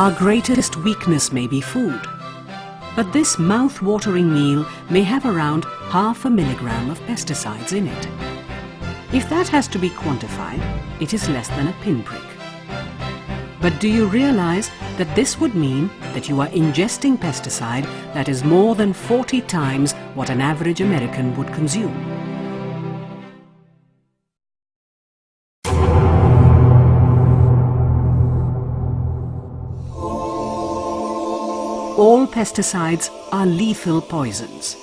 Our greatest weakness may be food, but this mouth-watering meal may have around 0.5 milligram of pesticides in it. If that has to be quantified, it is less than a pinprick. But do you realize that this would mean that you are ingesting pesticide that is more than 40 times what an average American would consume? All pesticides are lethal poisons.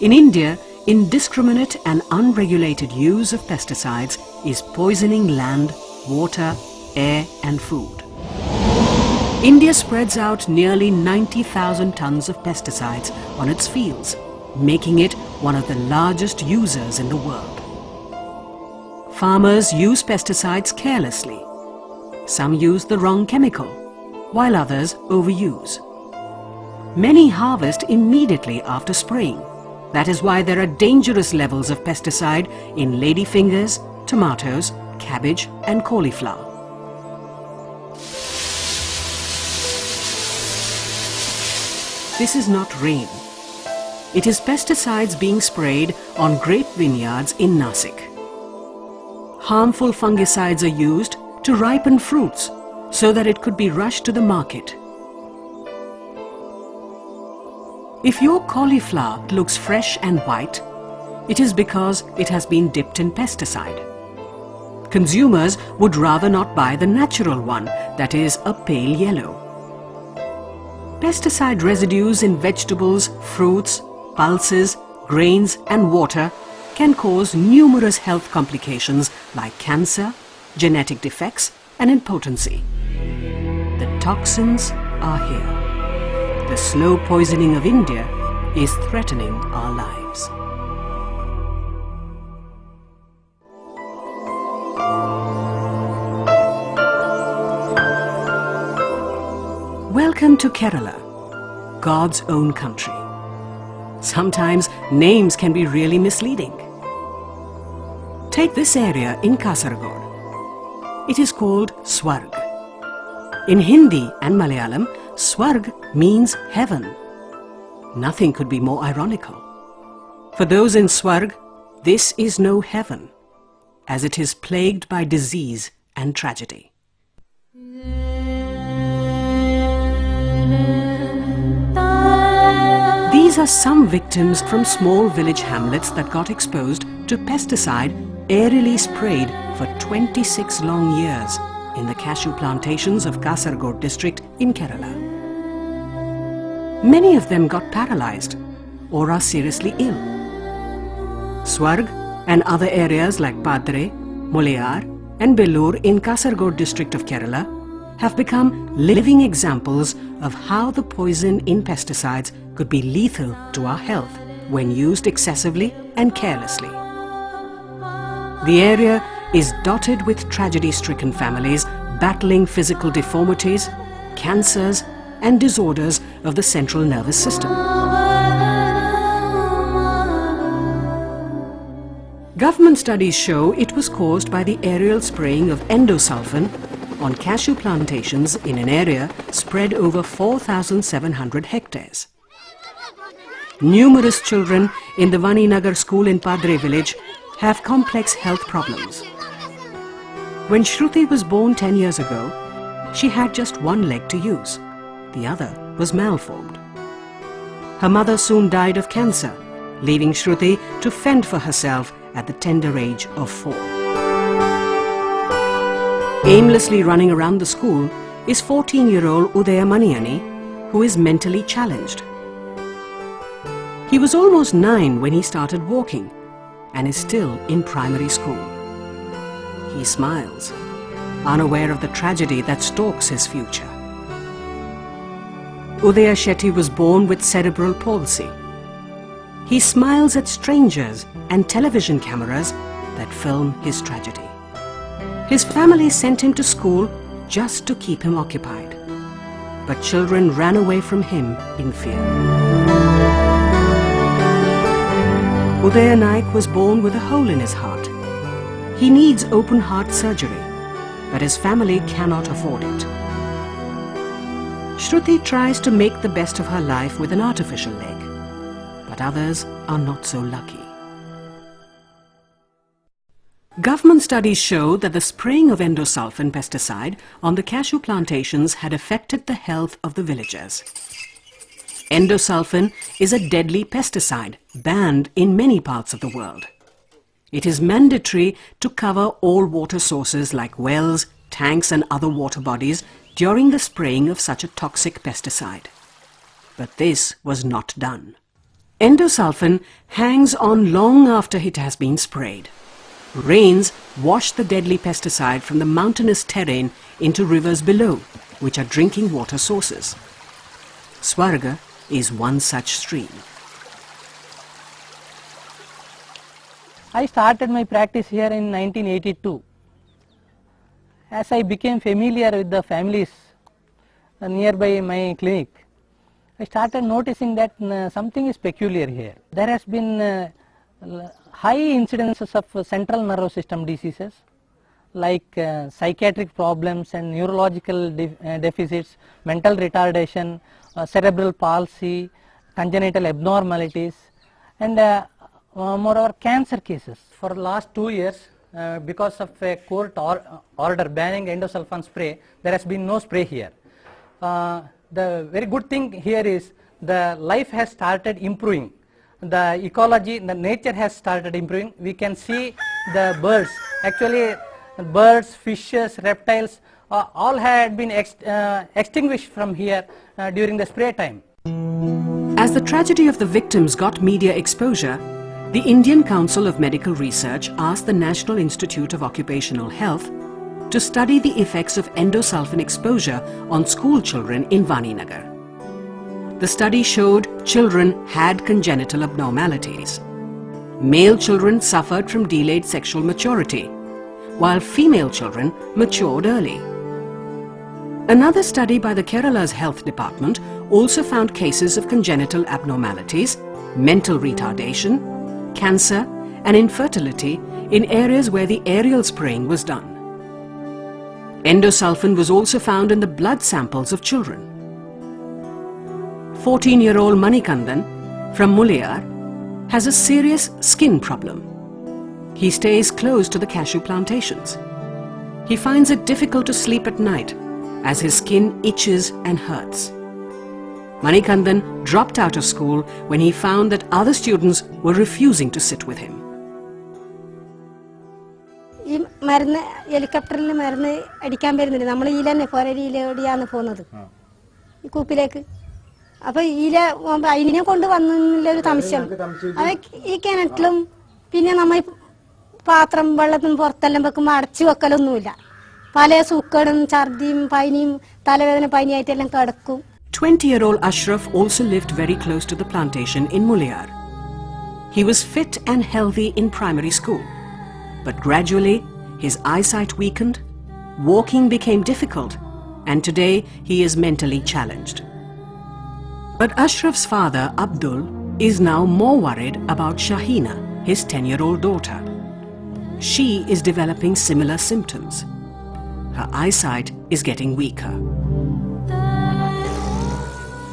In India, indiscriminate and unregulated use of pesticides is poisoning land, water, air and food. India spreads out nearly 90,000 tons of pesticides on its fields, making it one of the largest users in the world. Farmers use pesticides carelessly. Some use the wrong chemical, while others overuse. Many harvest immediately after spraying. That is why there are dangerous levels of pesticide in ladyfingers, tomatoes, cabbage and cauliflower. This is not rain. It is pesticides being sprayed on grape vineyards in Nasik. Harmful fungicides are used to ripen fruits so that it could be rushed to the market. If your cauliflower looks fresh and white, it is because it has been dipped in pesticide. Consumers would rather not buy the natural one, that is a pale yellow. Pesticide residues in vegetables, fruits, pulses, grains and water can cause numerous health complications like cancer, genetic defects and impotency. The toxins are here. The slow poisoning of India is threatening our lives. Welcome to Kerala, God's own country. Sometimes names can be really misleading. Take this area in Kasaragod. It is called Swarg. In Hindi and Malayalam, Swarg means heaven. Nothing could be more ironical. For those in Swarg, this is no heaven, as it is plagued by disease and tragedy. These are some victims from small village hamlets that got exposed to pesticide aerially sprayed for 26 long years in the cashew plantations of Kasaragod district in Kerala. Many of them got paralyzed or are seriously ill. Swarg and other areas like Padre, Mulayar and Bellur in Kasaragod district of Kerala have become living examples of how the poison in pesticides could be lethal to our health when used excessively and carelessly. The area is dotted with tragedy-stricken families battling physical deformities, cancers and disorders of the central nervous system. Government studies show it was caused by the aerial spraying of endosulfan on cashew plantations in an area spread over 4,700 hectares. Numerous children in the Vaninagar school in Padre village have complex health problems. When Shruti was born 10 years ago, she had just one leg to use. The other was malformed. Her mother soon died of cancer, leaving Shruti to fend for herself at the tender age of 4. Aimlessly running around the school is 14-year-old Udaya Maniani, who is mentally challenged. He was almost 9 when he started walking and is still in primary school. He smiles, unaware of the tragedy that stalks his future. Udaya Shetty was born with cerebral palsy. He smiles at strangers and television cameras that film his tragedy. His family sent him to school just to keep him occupied. But children ran away from him in fear. Udaya Naik was born with a hole in his heart. He needs open heart surgery, but his family cannot afford it. Shruti tries to make the best of her life with an artificial leg, but others are not so lucky. Government studies show that the spraying of endosulfan pesticide on the cashew plantations had affected the health of the villagers. Endosulfan is a deadly pesticide banned in many parts of the world. It is mandatory to cover all water sources like wells, tanks and other water bodies during the spraying of such a toxic pesticide. But this was not done. Endosulfan hangs on long after it has been sprayed. Rains wash the deadly pesticide from the mountainous terrain into rivers below, which are drinking water sources. Swarga is one such stream. I started my practice here in 1982. As I became familiar with the families nearby my clinic, I started noticing that something is peculiar here. There has been high incidences of central nervous system diseases like psychiatric problems and neurological deficits, mental retardation, cerebral palsy, congenital abnormalities, and moreover cancer cases. For the last 2 years, because of a court order banning endosulfan spray, there has been no spray here. The very good thing here is the life has started improving. The ecology, the nature has started improving. We can see the birds, actually birds, fishes, reptiles, all had been extinguished from here during the spray time. As the tragedy of the victims got media exposure, the Indian Council of Medical Research asked the National Institute of Occupational Health to study the effects of endosulfan exposure on school children in Vaninagar. The study showed children had congenital abnormalities. Male children suffered from delayed sexual maturity, while female children matured early. Another study by the Kerala's Health Department also found cases of congenital abnormalities, mental retardation, cancer and infertility in areas where the aerial spraying was done. Endosulfan was also found in the blood samples of children. 14-year-old Manikandan from Mulayar has a serious skin problem. He stays close to the cashew plantations. He finds it difficult to sleep at night as his skin itches and hurts. Manikandan dropped out of school when he found that other students were refusing to sit with him. Helicopter അടിക്കാൻ വരുന്നില്ല നമ്മൾ ഈലന്നെ ഫോരരി ഈലയോടിയാണ് പോകുന്നത് ഈ കൂപ്പിലേക്ക് അപ്പൊ ഈല അതിനെ കൊണ്ട് വന്നില്ല ഒരു സംശയം അവ ഈ കിണറ്റിലും പിന്നെ നമ്മൾ പാത്രം വെള്ളത്തിന് പുറത്തെല്ലാം വെക്കുമ്പോൾ അടച്ചു വെക്കലൊന്നുമില്ല പല സൂക്കേടും ഛർദിയും പനിയും തലവേദന പനിയായിട്ടെല്ലാം കിടക്കും. 20-year-old Ashraf also lived very close to the plantation in Mulayar. He was fit and healthy in primary school, but gradually his eyesight weakened, walking became difficult, and today he is mentally challenged. But Ashraf's father, Abdul, is now more worried about Shahina, his 10-year-old daughter. She is developing similar symptoms. Her eyesight is getting weaker.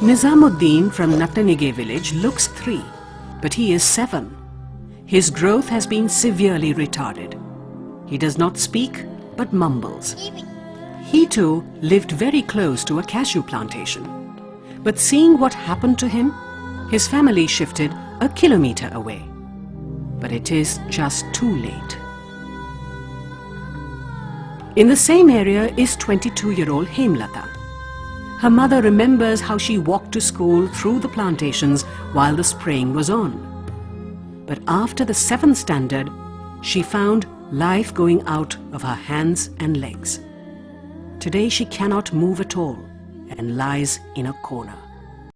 Nizamuddin from Nattanige village looks 3, but he is 7. His growth has been severely retarded. He does not speak, but mumbles. He too lived very close to a cashew plantation. But seeing what happened to him, his family shifted a kilometer away. But it is just too late. In the same area is 22-year-old Hemlata. Her mother remembers how she walked to school through the plantations while the spraying was on. But after the 7th standard, she found life going out of her hands and legs. Today she cannot move at all and lies in a corner.